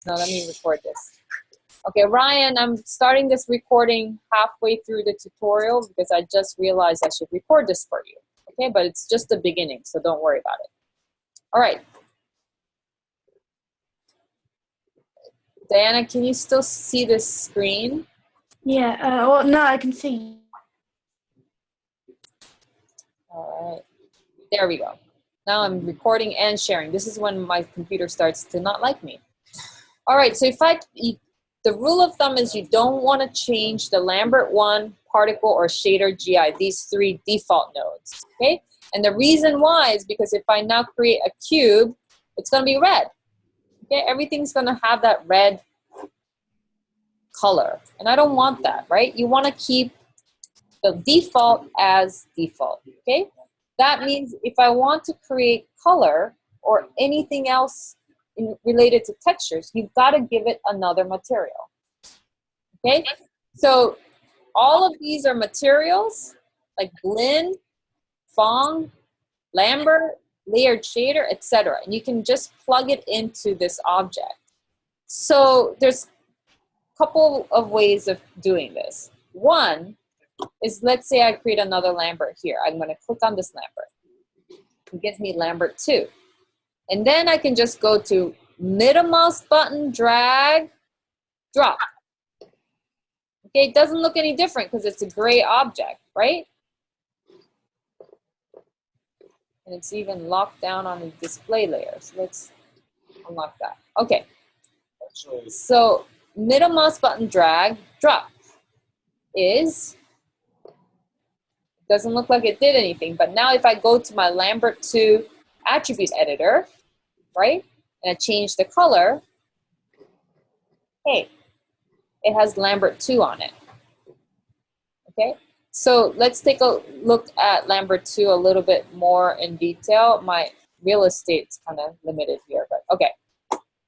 No, let me record this. Okay, Ryan, I'm starting this recording halfway through the tutorial because I just realized I should record this for you. Okay, but it's just the beginning, so don't worry about it. All right. Diana, can you still see this screen? Yeah, well, no, I can see. All right, there we go. Now I'm recording and sharing. This is when my computer starts to not like me. All right, so the rule of thumb is you don't want to change the Lambert 1, particle, or shader GI, these three default nodes, okay? And the reason why is because if I now create a cube, it's going to be red, okay? Everything's going to have that red color, and I don't want that, right? You want to keep the default as default, okay? That means if I want to create color or anything else related to textures, you've got to give it another material, okay? So all of these are materials like blend, Phong, Lambert, layered shader, etc. And you can just plug it into this object. So there's a couple of ways of doing this. One is, let's say I create another Lambert here. I'm going to click on this Lambert. It gives me Lambert 2. And then I can just go to middle mouse button, drag, drop. Okay, it doesn't look any different because it's a gray object, right? And it's even locked down on the display layer. So let's unlock that. Okay. So middle mouse button, drag, drop is, doesn't look like it did anything. But now if I go to my Lambert 2 attribute editor, right, and I change the color, hey, it has Lambert 2 on it, okay? So let's take a look at Lambert 2 a little bit more in detail. My real estate's kind of limited here, but okay.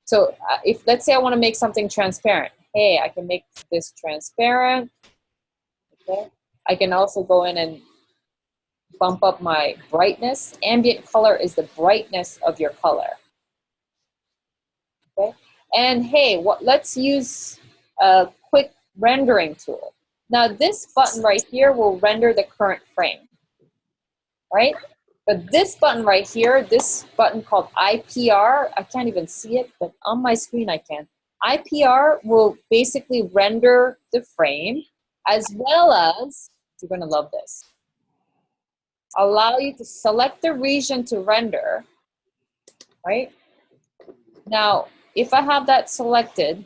So if, let's say I want to make something transparent. Hey, I can make this transparent, okay? I can also go in and bump up my brightness. Ambient color is the brightness of your color. Okay. And hey, let's use a quick rendering tool. Now this button right here will render the current frame, right? But this button right here, this button called IPR, I can't even see it, but on my screen I can. IPR will basically render the frame as well as, you're gonna love this, allow you to select the region to render, right? Now, if I have that selected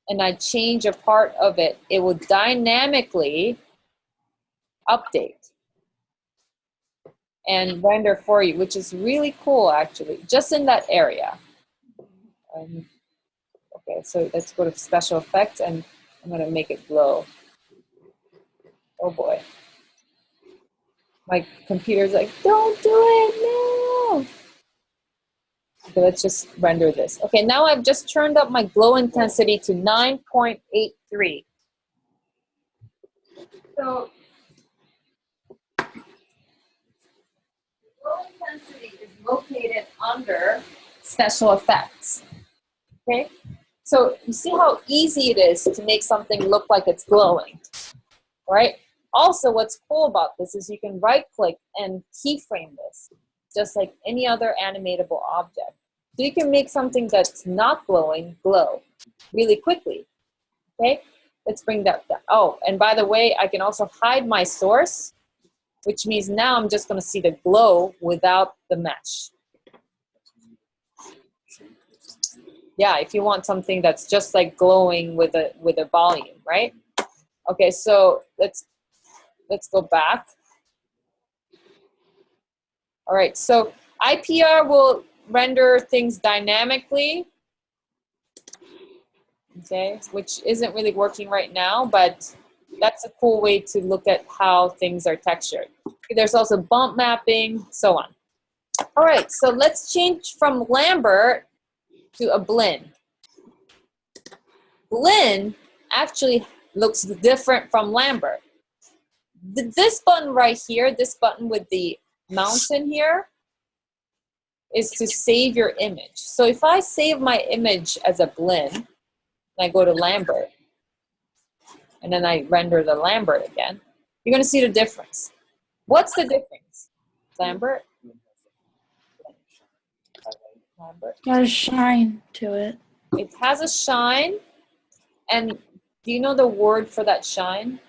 and I change a part of it, it will dynamically update and render for you, which is really cool actually, just in that area. Okay, so let's go to special effects and I'm gonna make it glow. Oh boy. My computer's like, don't do it, no! Okay, let's just render this. Okay, now I've just turned up my glow intensity to 9.83. So, glow intensity is located under special effects. Okay, so you see how easy it is to make something look like it's glowing, right? Also, what's cool about this is you can right-click and keyframe this, just like any other animatable object. So you can make something that's not glowing glow really quickly, okay? Let's bring that down. Oh, and by the way, I can also hide my source, which means now I'm just gonna see the glow without the mesh. Yeah, if you want something that's just like glowing with a volume, right? Okay, so let's go back. All right, so IPR will render things dynamically, okay, which isn't really working right now, but that's a cool way to look at how things are textured. There's also bump mapping, so on. All right, so let's change from Lambert to a blend. Blend actually looks different from Lambert. This button right here, this button with the mountain here, is to save your image. So if I save my image as a blend, and I go to Lambert, and then I render the Lambert again, you're going to see the difference. What's the difference? Lambert? Lambert. Got a shine to it. It has a shine, and do you know the word for that shine?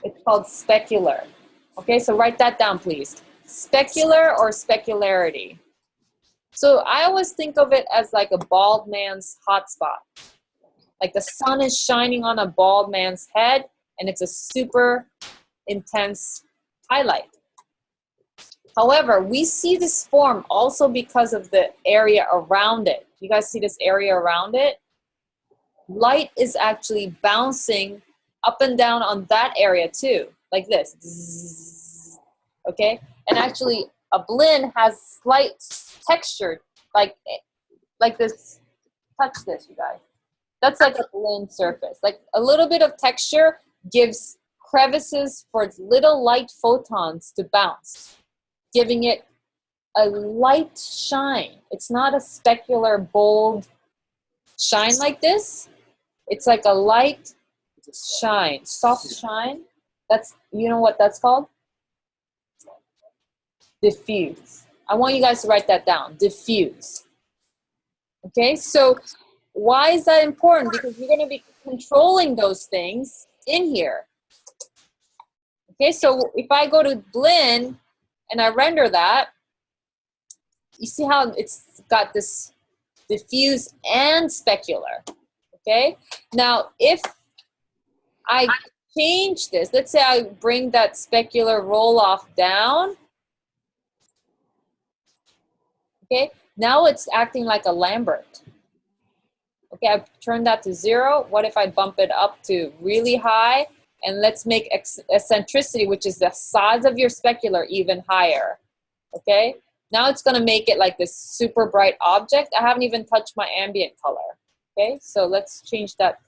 It's called specular. Okay, so write that down, please. Specular or specularity. So I always think of it as like a bald man's hotspot. Like the sun is shining on a bald man's head, and it's a super intense highlight. However, we see this form also because of the area around it. You guys see this area around it? Light is actually bouncing up and down on that area too, like this. Zzz, okay? And actually, a blend has slight texture, like this. Touch this, you guys. That's like a blend surface. Like a little bit of texture gives crevices for little light photons to bounce, giving it a light shine. It's not a specular, bold shine like this. It's like a light shine, soft shine. That's, you know what that's called? Diffuse. I want you guys to write that down. Diffuse. Okay, so why is that important? Because you're going to be controlling those things in here. Okay, so if I go to blend and I render that, you see how it's got this diffuse and specular. Okay, now if I change this, let's say I bring that specular roll off down. Okay, now it's acting like a Lambert. Okay, I've turned that to 0. What if I bump it up to really high? And let's make eccentricity, which is the size of your specular, even higher. Okay, now it's going to make it like this super bright object. I haven't even touched my ambient color. Okay, so let's change that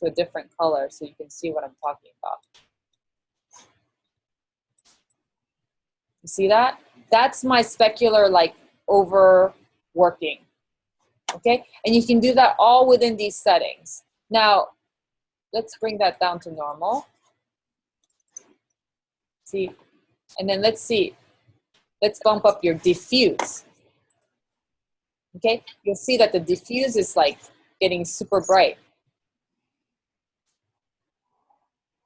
to a different color so you can see what I'm talking about. You see that? That's my specular like overworking. Okay, and you can do that all within these settings. Now, let's bring that down to normal. See, and then let's see. Let's bump up your diffuse. Okay, you'll see that the diffuse is like getting super bright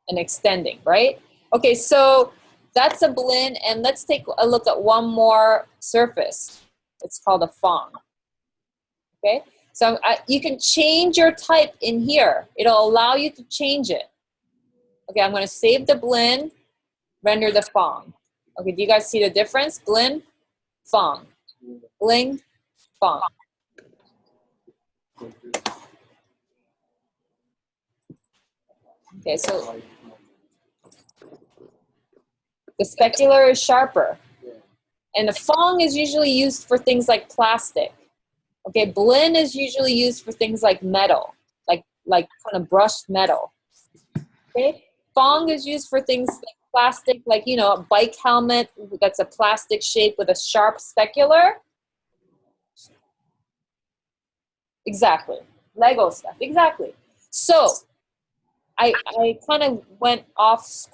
and extending, right? Okay, so that's a blend, and let's take a look at one more surface. It's called a Fong. Okay, so you can change your type in here. It'll allow you to change it. Okay, I'm going to save the blend, render the Fong. Okay, do you guys see the difference? Blend, Fong. Blend, Fong. Okay, so the specular is sharper. And the Fong is usually used for things like plastic. Okay, blend is usually used for things like metal, like kind of brushed metal. Okay, Fong is used for things like plastic, like, you know, a bike helmet that's a plastic shape with a sharp specular. Exactly, Lego stuff, exactly. So I kind of went off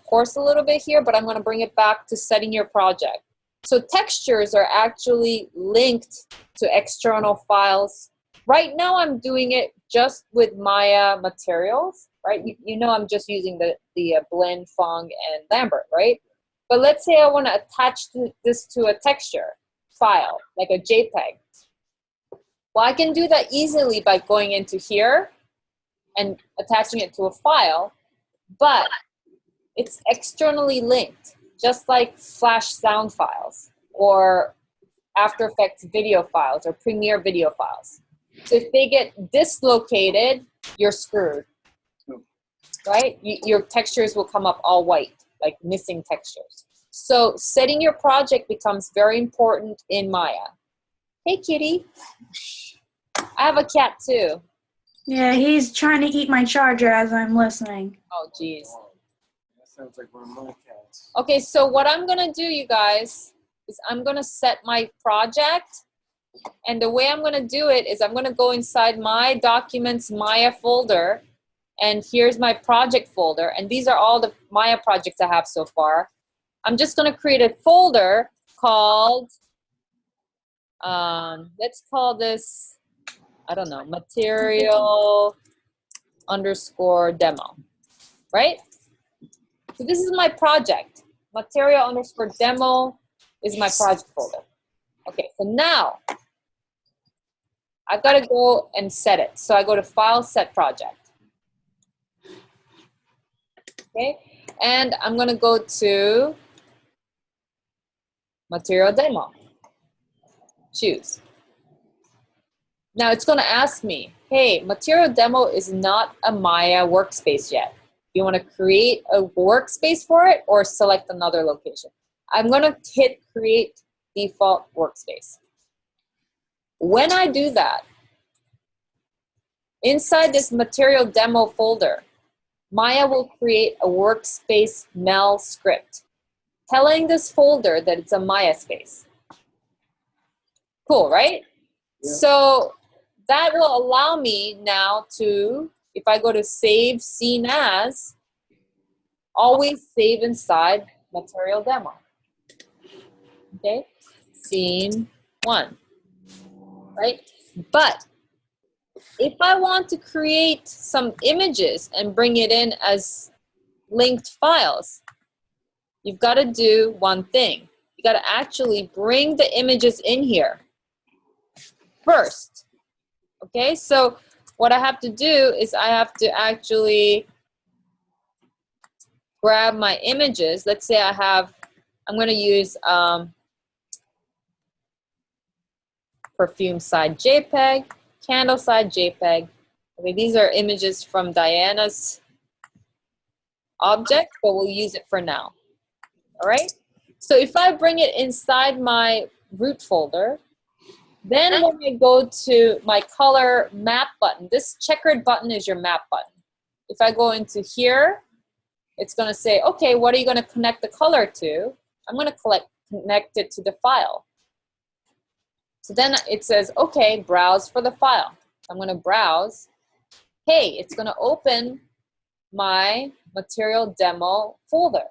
course a little bit here, but I'm going to bring it back to setting your project. So textures are actually linked to external files. Right now I'm doing it just with Maya materials, right? You know I'm just using the blend, Fong, and Lambert, right? But let's say I want to attach this to a texture file, like a JPEG. Well, I can do that easily by going into here and attaching it to a file, but it's externally linked, just like Flash sound files or After Effects video files or Premiere video files. So if they get dislocated, you're screwed, right? Your textures will come up all white, like missing textures. So setting your project becomes very important in Maya. Hey, kitty. I have a cat too. Yeah, he's trying to eat my charger as I'm listening. Oh, geez. That sounds like one of my cats. Okay, so what I'm gonna do, you guys, is I'm gonna set my project, and the way I'm gonna do it is I'm gonna go inside my Documents Maya folder, and here's my project folder, and these are all the Maya projects I have so far. I'm just gonna create a folder called, let's call this, I don't know, material underscore demo, right? So this is my project. Material underscore demo is my project folder. Okay, so now I've got to go and set it. So I go to File, Set Project. Okay, and I'm going to go to Material Demo. Choose. Now it's going to ask me, hey, Material Demo is not a Maya workspace yet. You want to create a workspace for it or select another location? I'm going to hit Create Default Workspace. When I do that, inside this Material Demo folder, Maya will create a workspace mel script, telling this folder that it's a Maya space. Cool, right? Yeah. So that will allow me now to, if I go to Save Scene As, always save inside Material Demo. Okay, Scene 1, right? But if I want to create some images and bring it in as linked files, you've got to do one thing. You got to actually bring the images in here first. Okay, so what I have to do is I have to actually grab my images. Let's say I'm going to use perfume side JPEG, candle side JPEG. Okay, these are images from Diana's object, but we'll use it for now. All right, so if I bring it inside my root folder, then when I go to my color map button, this checkered button is your map button. If I go into here, it's going to say, okay, what are you going to connect the color to? I'm going to connect it to the file. So then it says, okay, browse for the file. I'm going to browse. Hey, it's going to open my material demo folder,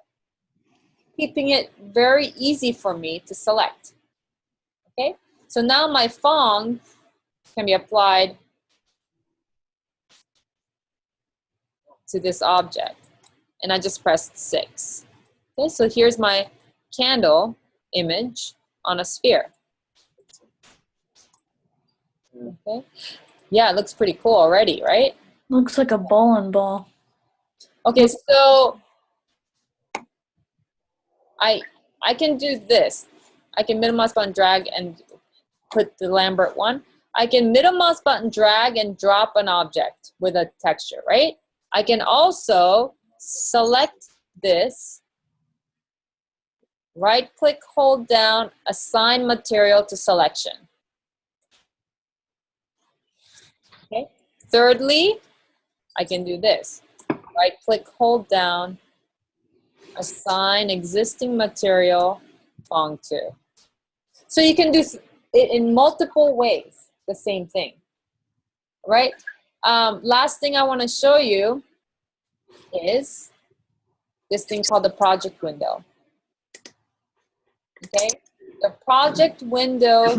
keeping it very easy for me to select. Okay, so now my font can be applied to this object, and I just pressed 6. Okay, so here's my candle image on a sphere. Okay, yeah, it looks pretty cool already, right? Looks like a bowling ball. Okay, so I can do this. I can middle mouse button drag and put the Lambert one. I can middle mouse button drag and drop an object with a texture, right? I can also select this, right click, hold down, assign material to selection. Okay. Thirdly, I can do this. Right click, hold down, assign existing material, font to. So you can do it in multiple ways, the same thing, right? Last thing I want to show you is this thing called the project window. Okay, the project window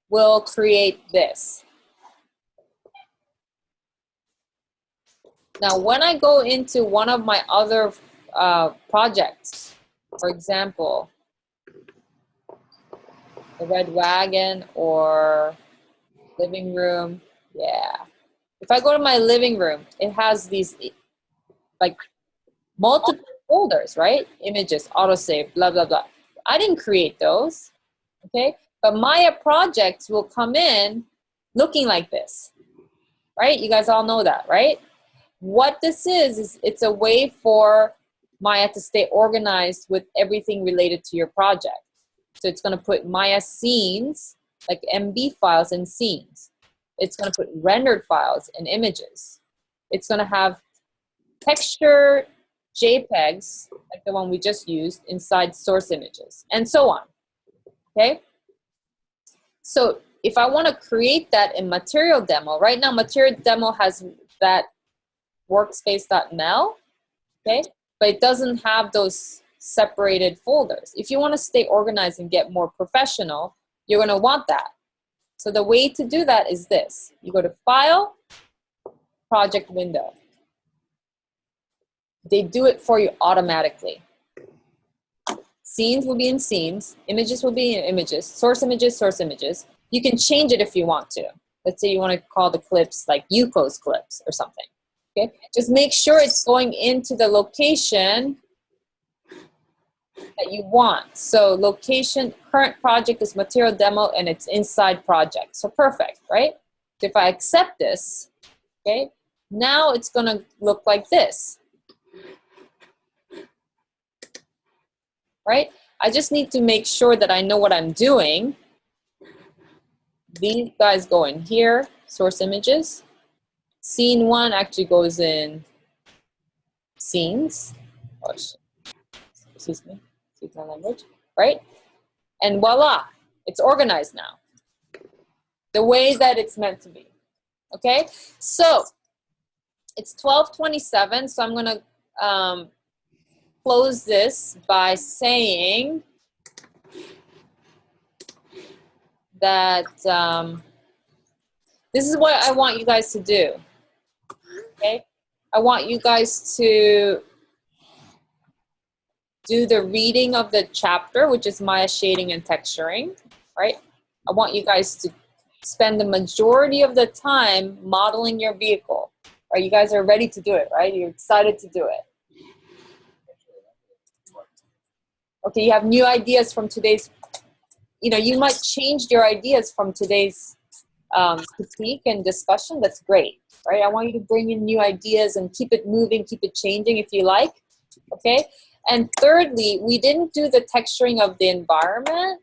will create this. Now, when I go into one of my other projects, for example, the Red Wagon or living room, yeah. If I go to my living room, it has these like multiple folders, right? Images, autosave, blah, blah, blah. I didn't create those, okay? But Maya projects will come in looking like this, right? You guys all know that, right? What this is it's a way for Maya to stay organized with everything related to your project. So it's going to put Maya scenes, like MB files and scenes. It's going to put rendered files and images. It's going to have texture JPEGs, like the one we just used, inside source images, and so on, okay? So if I want to create that in Material Demo, right now Material Demo has that workspace.ml, okay? But it doesn't have those separated folders. If you want to stay organized and get more professional, you're going to want that. So the way to do that is this. You go to File, Project Window. They do it for you automatically. Scenes will be in scenes, images will be in images, source images, source images. You can change it if you want to. Let's say you want to call the clips like Yuko's clips or something. Okay? Just make sure it's going into the location that you want. So location, current project is Material Demo and it's inside project. So perfect, right? If I accept this, okay, now it's gonna look like this. Right? I just need to make sure that I know what I'm doing. These guys go in here, source images. Scene 1 actually goes in scenes. Oh, excuse me, excuse my language, right? And voila, it's organized now. The way that it's meant to be, okay? So it's 12:27, so I'm gonna close this by saying that this is what I want you guys to do, okay? I want you guys to do the reading of the chapter, which is Maya shading and texturing, right? I want you guys to spend the majority of the time modeling your vehicle. Right? You guys are ready to do it, right? You're excited to do it. Okay, you have new ideas from today's, you know, you might change your ideas from today's critique and discussion. That's great, right? I want you to bring in new ideas and keep it moving, keep it changing if you like, okay? And thirdly, we didn't do the texturing of the environment.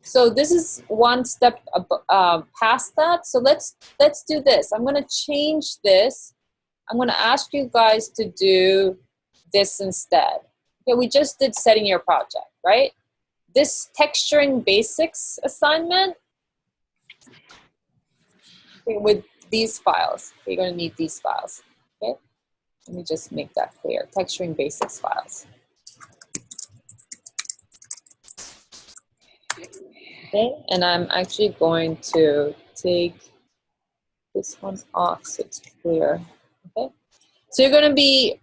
So this is one step past that. So let's do this. I'm gonna change this. I'm gonna ask you guys to do this instead. Okay, we just did setting your project, right? This texturing basics assignment, okay, with these files. You're gonna need these files, okay? Let me just make that clear. Texturing basics files. Okay, and I'm actually going to take this one off so it's clear. Okay, so you're going to be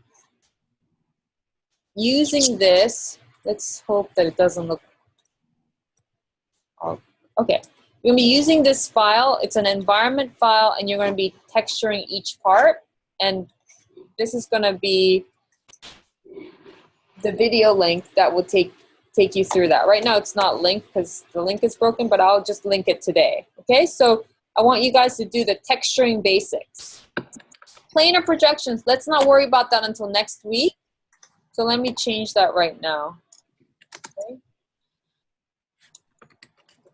using this. Let's hope that it doesn't look. Okay, you're going to be using this file. It's an environment file, and you're going to be texturing each part. And this is going to be the video link that will take you through that. Right now it's not linked because the link is broken, but I'll just link it today. Okay, so I want you guys to do the texturing basics. Planar projections, let's not worry about that until next week. So let me change that right now. Okay.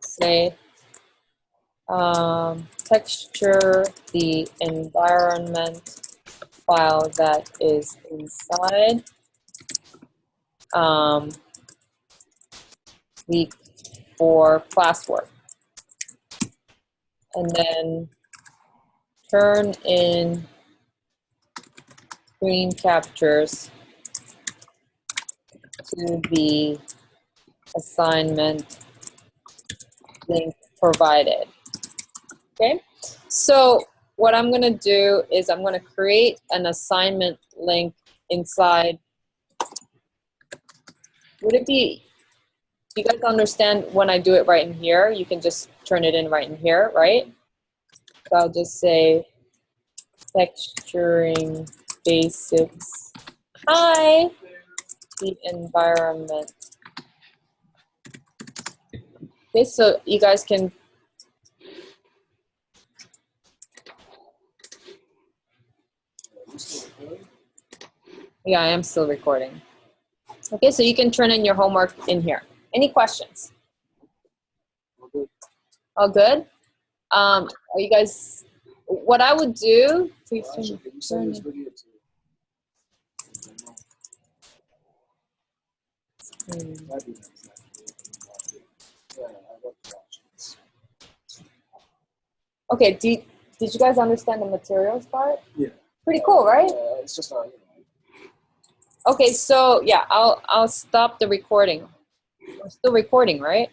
Say texture the environment file that is inside week 4 classwork. And then turn in screen captures to the assignment link provided. Okay, so what I'm going to do is I'm going to create an assignment link inside. Would it be, do you guys understand when I do it right in here? You can just turn it in right in here, right? So I'll just say texturing basics. Hi, the environment. Okay, so you guys can. Yeah, I am still recording. Okay, so you can turn in your homework in here. Any questions? All good? Are you guys, what I would do, please turn. Hmm. That'd be nice, actually. Yeah, I love to watch it. Okay, did you guys understand the materials part? Yeah. Pretty cool, right? It's just Okay, so yeah, I'll stop the recording. We're still recording, right?